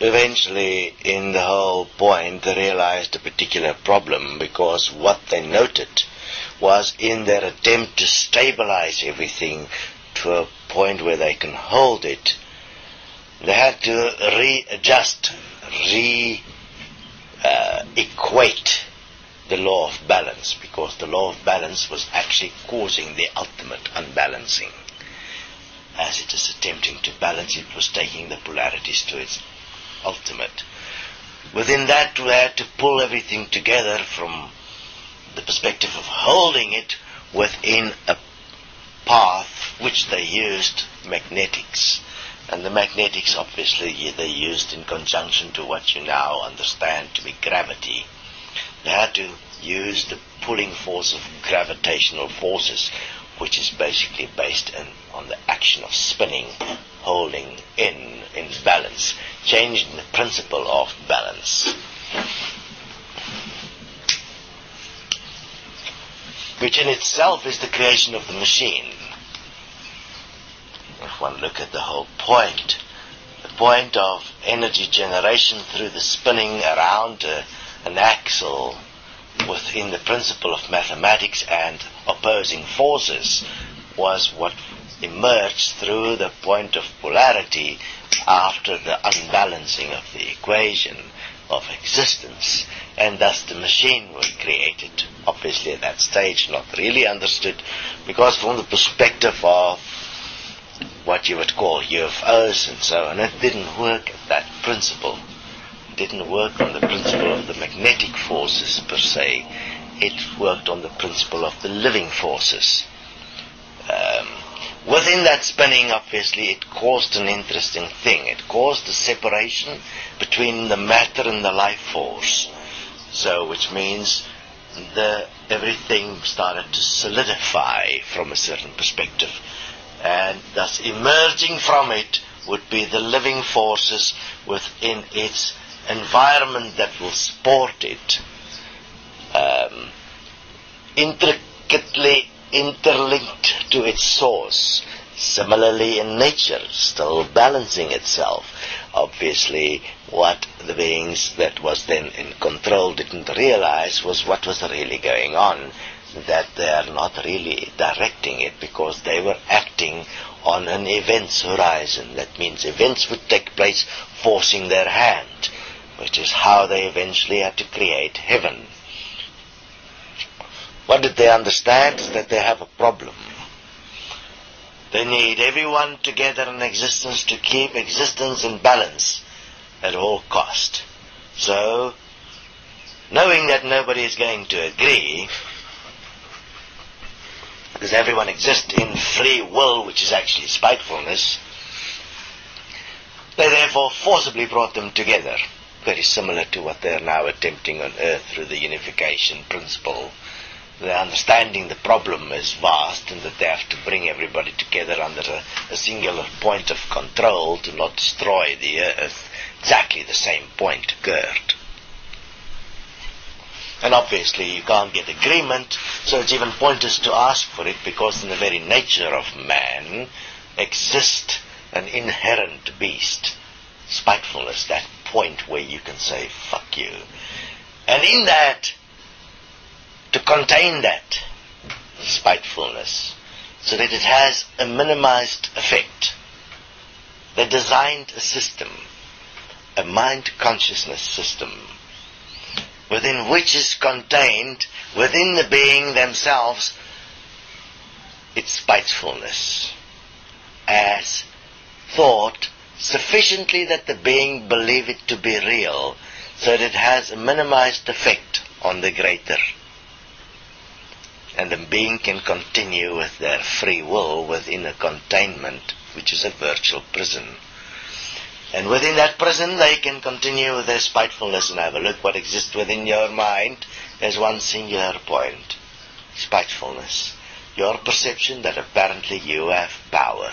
eventually, in the whole point, they realized a particular problem, because what they noted was, in their attempt to stabilize everything to a point where they can hold it, they had to readjust, equate the law of balance, because the law of balance was actually causing the ultimate unbalancing. As it is attempting to balance, it was taking the polarities to its ultimate. Within that, we had to pull everything together from the perspective of holding it within a path which they used magnetics. And the magnetics, obviously, they used in conjunction to what you now understand to be gravity. They had to use the pulling force of gravitational forces, which is basically based on the action of spinning, holding in balance, changing the principle of balance, which in itself is the creation of the machine. If one look at the whole point, the point of energy generation through the spinning around an axle within the principle of mathematics and opposing forces was what emerged through the point of polarity after the unbalancing of the equation of existence, and thus the machine was created. Obviously at that stage not really understood, because from the perspective of what you would call UFOs and so on, it didn't work at that principle. It didn't work on the principle of the magnetic forces per se. It worked on the principle of the living forces. Within that spinning, obviously, it caused an interesting thing. It caused a separation between the matter and the life force. So, which means everything started to solidify from a certain perspective. And thus emerging from it would be the living forces within its environment that will support it, intricately interlinked to its source. Similarly in nature, still balancing itself. Obviously what the beings that was then in control didn't realize was what was really going on, that they are not really directing it, because they were acting on an events horizon. That means events would take place forcing their hand, which is how they eventually had to create heaven. What did they understand is that they have a problem. They need everyone together in existence to keep existence in balance at all cost. So, knowing that nobody is going to agree, because everyone exists in free will, which is actually spitefulness, they therefore forcibly brought them together, very similar to what they are now attempting on Earth through the unification principle. They're understanding the problem is vast, and that they have to bring everybody together under a singular point of control to not destroy the Earth. Exactly the same point occurred. And obviously you can't get agreement, so it's even pointless to ask for it, because in the very nature of man exists an inherent beast, spitefulness, that point where you can say, fuck you. And in that, to contain that spitefulness, so that it has a minimized effect, they designed a system, a mind-consciousness system, within which is contained, within the being themselves, its spitefulness, as thought sufficiently that the being believe it to be real, so that it has a minimized effect on the greater. And the being can continue with their free will within a containment, which is a virtual prison. And within that prison, they can continue with their spitefulness and have a look what exists within your mind as one singular point. Spitefulness. Your perception that apparently you have power.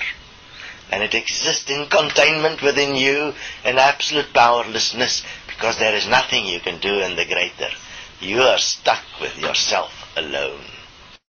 And it exists in containment within you, in absolute powerlessness, because there is nothing you can do in the greater. You are stuck with yourself alone.